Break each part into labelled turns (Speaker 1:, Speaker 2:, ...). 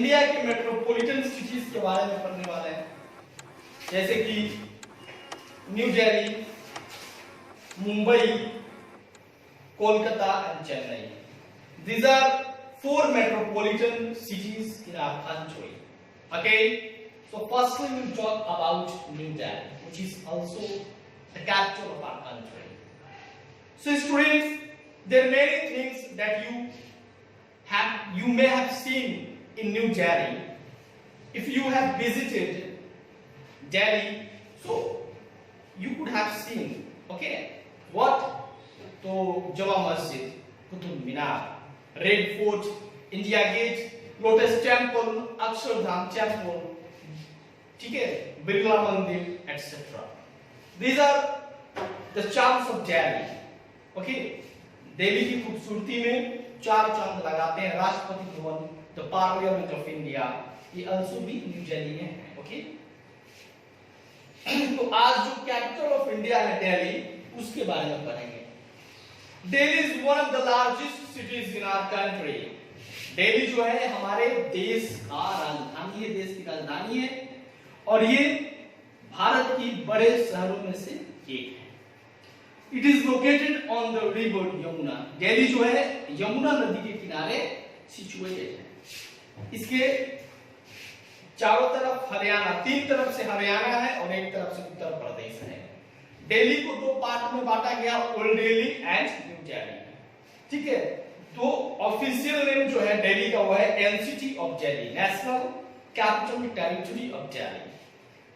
Speaker 1: India के metropolitan cities के बारे में पढ़ने वाले हैं, जैसे कि new Delhi, Mumbai, Kolkata and Chennai. These are four metropolitan cities in our country. Okay, so firstly we will talk about New Delhi, which is also the capital of our country. So students, there are many things that you may have seen in New Delhi. If you have visited Delhi, so you could have seen, okay, what? तो Jama Masjid, Qutub Minar, Red Fort, India Gate, Lotus Temple, Akshardham Temple, ठीक है, बिरला मंदिर, etc. These are the charms of Delhi. Okay, Delhi की खूबसूरती में चार चांद लगाते हैं Rashtrapati Bhavan, the parliament of India, ये also भी न्यू दिल्ली में है. ओके, तो आज जो कैपिटल ऑफ इंडिया है दिल्ली, उसके बारे में पढ़ेंगे. Delhi is one of the largest cities in our country. Delhi जो है हमारे देश का राजधानी है, देश की राजधानी है, और ये भारत की बड़े शहरों में से एक है. It is located on the river Yamuna. Delhi जो है यमुना नदी के किनारे सिचुएटेड है. इसके चारों तरफ हरियाणा, तीन तरफ से हरियाणा है और एक तरफ से उत्तर प्रदेश है. दिल्ली को दो पार्ट में बांटा गया, old Delhi and new Delhi. ठीक है, तो ऑफिशियल नेम जो है दिल्ली का वो है NCT of Delhi, national capital territory of Delhi.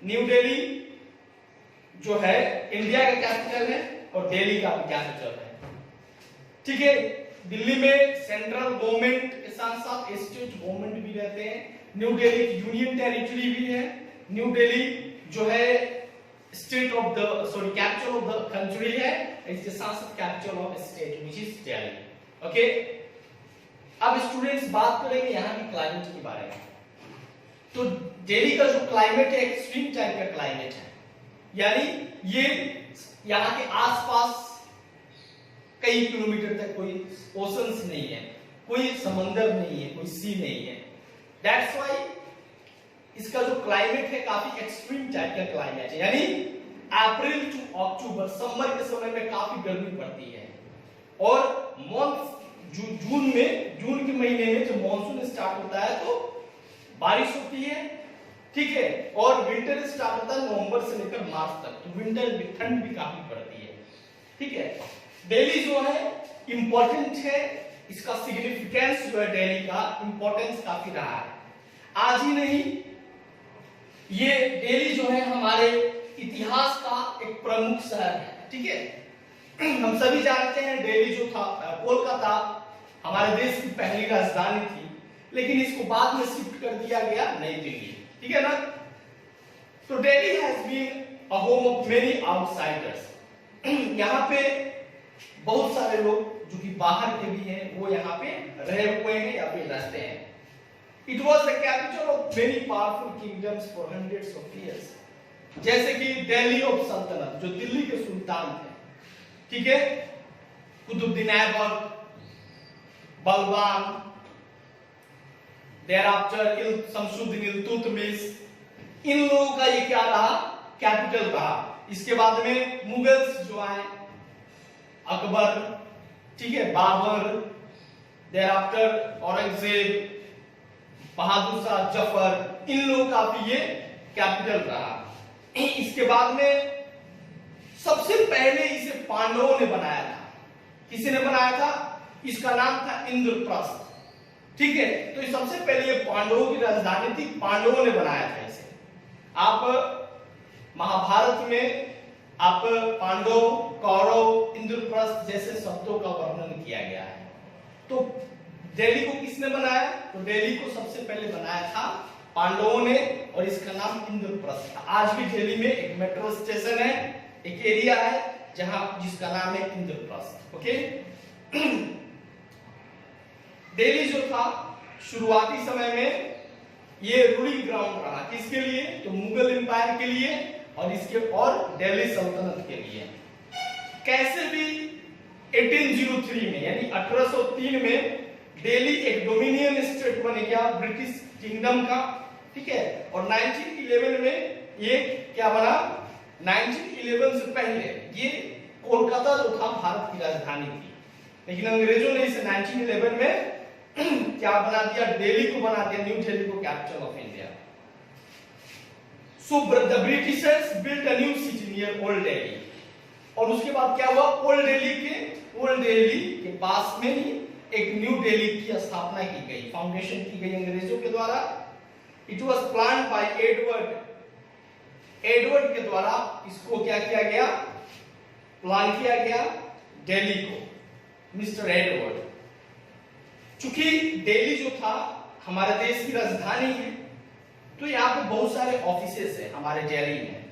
Speaker 1: New Delhi जो है इंडिया का कैपिटल है और दिल्ली का भी कैपिटल है. ठीक है, दिल्ली में सेंट्रल गवर्नमेंट के साथ साथ स्टेट गवर्नमेंट भी रहते हैं. न्यू दिल्ली यूनियन टेरिटरी भी है. न्यू दिल्ली जो है state of the capital of the country है, इसके साथ साथ capital of state which is Delhi. Okay, अब स्टूडेंट्स बात करेंगे यहाँ की क्लाइमेट के बारे में. तो दिल्ली का जो क्लाइमेट है एक्सट्रीम टाइप का क्लाइमेट है, यानी ये यहाँ के आसपास कई किलोमीटर तक कोई ओशंस नहीं है, कोई समंदर नहीं है, कोई सी नहीं है. दैट्स व्हाई इसका जो क्लाइमेट है काफी एक्सट्रीम टाइप का क्लाइमेट है, यानी अप्रैल टू अक्टूबर समर के समय में काफी गर्मी पड़ती है, और जून के महीने में जब मॉनसून स्टार्ट होता है तो बारिश होती है. ठीक है, और विंटर स्टार्ट होता है नवंबर से लेकर मार्च तक, तो विंटर में ठंड भी काफी पड़ती है. ठीक है, दिल्ली जो है इंपॉर्टेंट है, इसका सिग्निफिकेंस जो है दिल्ली का इंपॉर्टेंस काफी रहा है. आज ही नहीं, ये दिल्ली जो है हमारे इतिहास का एक प्रमुख शहर है. ठीक है, हम सभी जानते हैं दिल्ली जो था, कोलकाता हमारे देश की पहली राजधानी थी, लेकिन इसको बाद में शिफ्ट कर दिया गया नई दिल्ली. ठीक है ना. तो Delhi has been a home of many outsiders. यहाँ पे बहुत सारे लोग जो कि बाहर के भी हैं वो यहाँ पे रहे हुए हैं या फिर रहते हैं. It was the capital of many powerful kingdoms for hundreds of years. जैसे कि दिल्ली ऑफ सल्तनत, जो दिल्ली के सुल्तान थे. ठीक है, कुतुबुद्दीन ऐबक, बलबान, thereafter शमसुद्दीन इल्तुतमिश, इन लोगों का ये क्या रहा, कैपिटल रहा. इसके बाद में मुगल्स जो आए, अकबर, ठीक है, बाबर, thereafter औरंगजेब, बहादुर शाह जफर, इन लोगों का भी ये कैपिटल रहा. इसके बाद में सबसे पहले इसे पांडवों ने बनाया था. किसी ने बनाया था? इसका नाम था इंद्रप्रस्थ. ठीक है, तो ये सबसे पहले ये पांडवों की राजधानी थी, पांडवों ने बनाया था इसे. आप महाभारत में आप पांडव, कौरव, इंद्रप्रस्थ जैसे शब्दों का वर्णन किया गया है. तो दिल्ली को किसने बनाया? तो दिल्ली को सबसे पहले बनाया था पांडवों ने, और इसका नाम इंद्रप्रस्थ था. आज भी दिल्ली में एक मेट्रो स्टेशन है, एक एरिया है जहां जिसका नाम है इंद्रप्रस्थ. ओके, दिल्ली जो था शुरुआती समय में ये रूलिंग ग्राउंड रहा. किसके लिए? तो मुगल एम्पायर के लिए और इसके और दिल्ली सल्तनत के लिए. कैसे भी 1803 में यानी 1803 में दिल्ली एक डोमिनियन स्टेट बन गया ब्रिटिश किंगडम का, ठीक है। और 1911 में ये क्या बना, 1911 से पहले ये कोलकाता जो था भारत की राजधानी थी, लेकिन अंग्रेजों ने इसे 1911 में क्या बना दिया, दिल्ली को बना दिया, न्यू दिल्ली को capital of India. So the Britishers built a new city near old Delhi. और उसके बाद क्या हुआ, ओल्ड दिल्ली के पास में ही एक न्यू दिल्ली की स्थापना की गई, फाउंडेशन की गई अंग्रेजों के द्वारा। It was planned bye Edward के द्वारा इसको क्या किया गया, प्लान किया गया दिल्ली को, मिस्टर एडवर्ड। चूंकि दिल्ली जो था हमारे देश की राजधानी है, तो यहाँ पे बहुत सारे ऑफिसेस है हमारे दिल्ली में।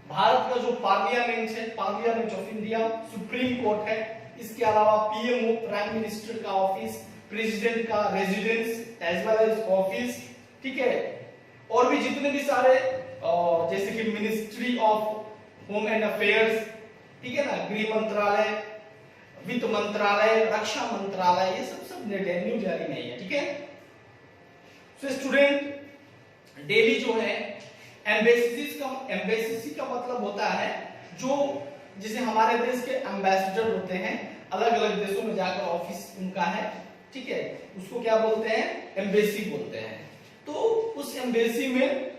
Speaker 1: भारत का जो पार्लियामेंट है, parliament of India, supreme court है, इसके अलावा पीएमओ, प्राइम मिनिस्टर का ऑफिस, प्रेसिडेंट का residence as well as office, ठीक है। और भी जितने भी सारे जैसे कि ministry of home and affairs, ठीक है ना, गृह मंत्रालय, वित्त मंत्रालय, रक्षा मंत्रालय, ये सब न्यू दिल्ली में है, ठीक है। सो स्टूडेंट, दिल्ली जो है एम्बेसी का मतलब होता है जो, जिसे हमारे देश के एम्बेसडर होते हैं, अलग अलग देशों में जाकर ऑफिस उनका है, ठीक है, उसको क्या बोलते हैं, एम्बेसी बोलते हैं। तो उस एम्बेसी में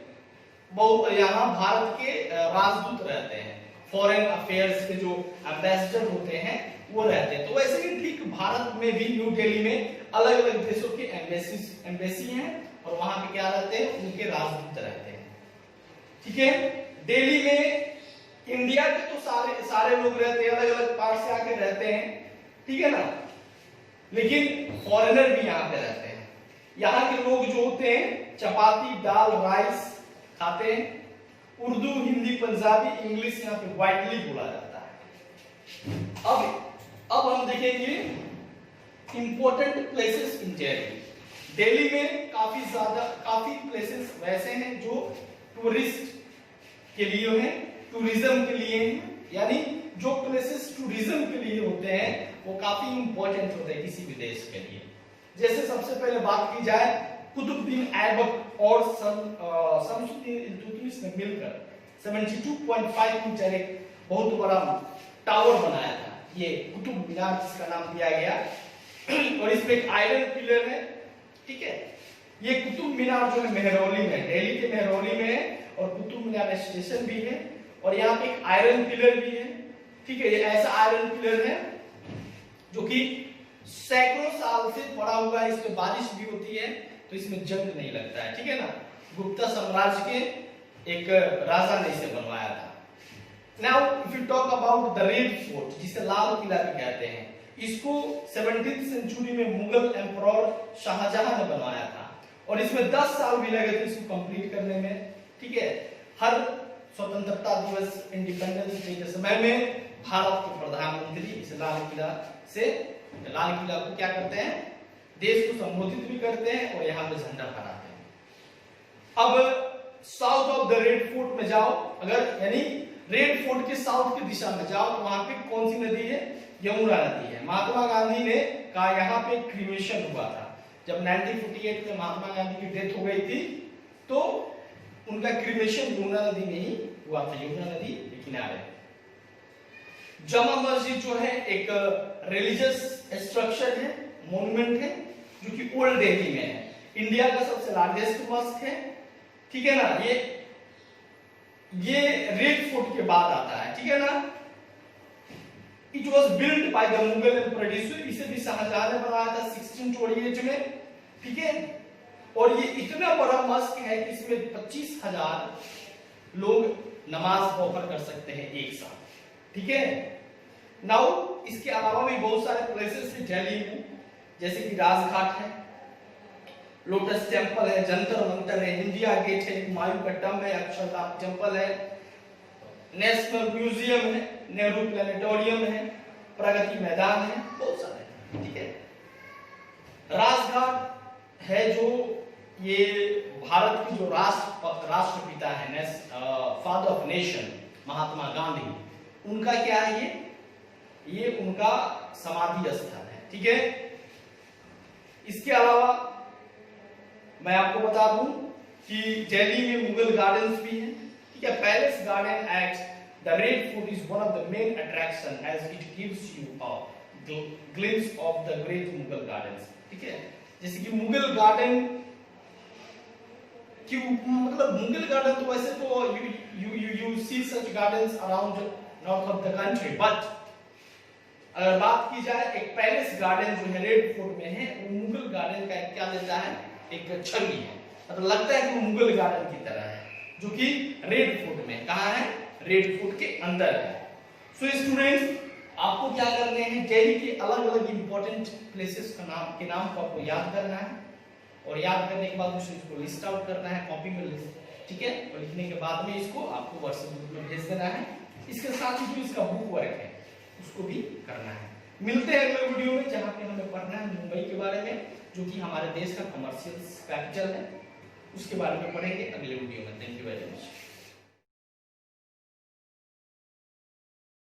Speaker 1: यहाँ भारत के राजदूत रहते हैं, फॉरेन अफेयर्स के जो एम्बेसडर होते हैं वो रहते हैं। तो वैसे ही ठीक भारत में भी न्यू दिल्ली में अलग अलग देशों के एम्बेसी हैं, और वहां पे क्या रहते हैं, उनके राजदूत रहते हैं, ठीक है। दिल्ली में इंडिया के तो सारे लोग रहते हैं, अलग अलग पार्ट से आके रहते हैं, ठीक है ना, लेकिन फॉरेनर भी यहाँ पे रहते हैं। यहाँ के लोग जो होते हैं चपाती, दाल, राइस खाते हैं। उर्दू, हिंदी, पंजाबी, इंग्लिश यहाँ पे वाइडली बोला जाता है। अब हम देखेंगे important places in Delhi. Delhi में काफी प्लेसेस वैसे हैं जो टूरिस्ट के लिए हैं, टूरिज्म के लिए हैं, यानी जो प्लेसेस टूरिज्म के लिए होते हैं वो काफी इंपॉर्टेंट होते हैं किसी भी देश के लिए। जैसे सबसे पहले बात की जाए, कुतुबुद्दीन ऐबक और शमसुद्दीन इल्तुतमिश ने मिलकर 72.5 मीटर एक बहुत बड़ा टावर बनाया था, ये कुतुब मीनार जिसका नाम दिया गया। और इसमें एक आयरन पिलर है, ठीक है। ये कुतुब मीनार जो है मेहरौली में, दिल्ली के मेहरौली में है, और कुतुब मीनार स्टेशन भी है, और यहाँ पे एक आयरन पिलर भी है, ठीक है। ये ऐसा आयरन पिलर है जो कि सैकड़ों साल से पड़ा हुआ है, इसमें बारिश भी होती है तो इसमें जंग नहीं लगता है, ठीक है ना। गुप्ता साम्राज्य के एक राजा ने इसे बनवाया था। Now, if you talk about the Red Fort, जिसे लाल किला भी कहते हैं, इसको 17th सेंचुरी में मुगल एम्परर शाहजहां ने बनवाया था, और इसमें 10 साल भी लगे थे इसको कंप्लीट करने में, ठीक है। हर स्वतंत्रता दिवस, इंडिपेंडेंस डे के समय में भारत के प्रधानमंत्री इस लाल किला को क्या करते हैं, देश को संबोधित भी करते हैं और यहाँ पे झंडा फहराते हैं। अब south of the red fort में जाओ, अगर यानी रेड फोर्ट के साउथ की दिशा में जाओ तो वहां पे कौन सी नदी है, यमुना नदी है। महात्मा गांधी ने कहा यहाँ पे क्रीमेशन हुआ था, जब 1948 में महात्मा गांधी की डेथ हो गई थी तो उनका क्रीमेशन यमुना नदी में ही हुआ था, यमुना नदी के किनारे। जामा मस्जिद जो है एक रिलीजियस स्ट्रक्चर है, मॉन्यूमेंट है, जो कि ओल्ड दिल्ली में है, इंडिया का सबसे लार्जेस्ट मस्जिद है, ठीक है ना। ये रेड फोर्ट के बाद आता है, ठीक है ना। It was build by the Mughal emperor, इसे भी शाहजहां ने बनाया था 1628 में, ठीक है। और ये इतना बड़ा मस्जिद है कि इसमें 25,000 लोग नमाज ऑफर कर सकते हैं एक साथ, ठीक है। नाउ इसके अलावा भी बहुत सारे प्लेसेस हैं दिल्ली में, जैसे कि राजघाट है, लोटस टेम्पल है, जंतर मंतर है, इंडिया गेट है, हुमायूं का टम्ब है, अक्षरधाम टेम्पल है, नेशनल म्यूजियम है, नेहरू प्लेनेटोरियम है, प्रगति मैदान है, बहुत सारे, ठीक है। राजघाट है जो ये भारत की जो राष्ट्रपिता है, father of nation Mahatma Gandhi, उनका क्या है, ये उनका समाधि स्थल है, ठीक है। इसके अलावा मैं आपको बता दूं कि दिल्ली में मुगल गार्डन्स भी हैं, ठीक है। Palace garden at the red fort is one of the main attraction as it gives you a glimpse of the great Mughal gardens, ठीक है। जैसे कि मुगल गार्डन कि मतलब मुगल गार्डन तो वैसे तो you see such gardens around north of the country, but अगर बात की जाए एक पैलेस गार्डन जो है रेड फोर्ट में है, वो मुगल गार्डन का क्या देता है, एक छवि है, मतलब लगता है कि वो मुगल गार्डन की तरह है, जो कि रेड फोर्ट में कहाँ है, रेड फोर्ट के अंदर है। सो स्टूडेंट्स, आपको क्या करने हैं, दिल्ली के अलग अलग इंपॉर्टेंट प्लेसेस के नाम को आपको याद करना है, और याद करने के बाद मुझे इसको लिस्ट आउट करना है कॉपी में लिस्ट, ठीक है। और लिखने के बाद में इसको आपको व्हाट्सएप ग्रुप में भेज देना है। इसके साथ ही जो इसका बुक वर्क है उसको भी करना है। मिलते हैं अगले वीडियो में, जहाँ पे हमें पढ़ना है मुंबई के बारे में, जो कि हमारे देश का कमर्शियल कैपिटल है, उसके बारे में पढ़ेंगे अगले वीडियो में। Thank you very much.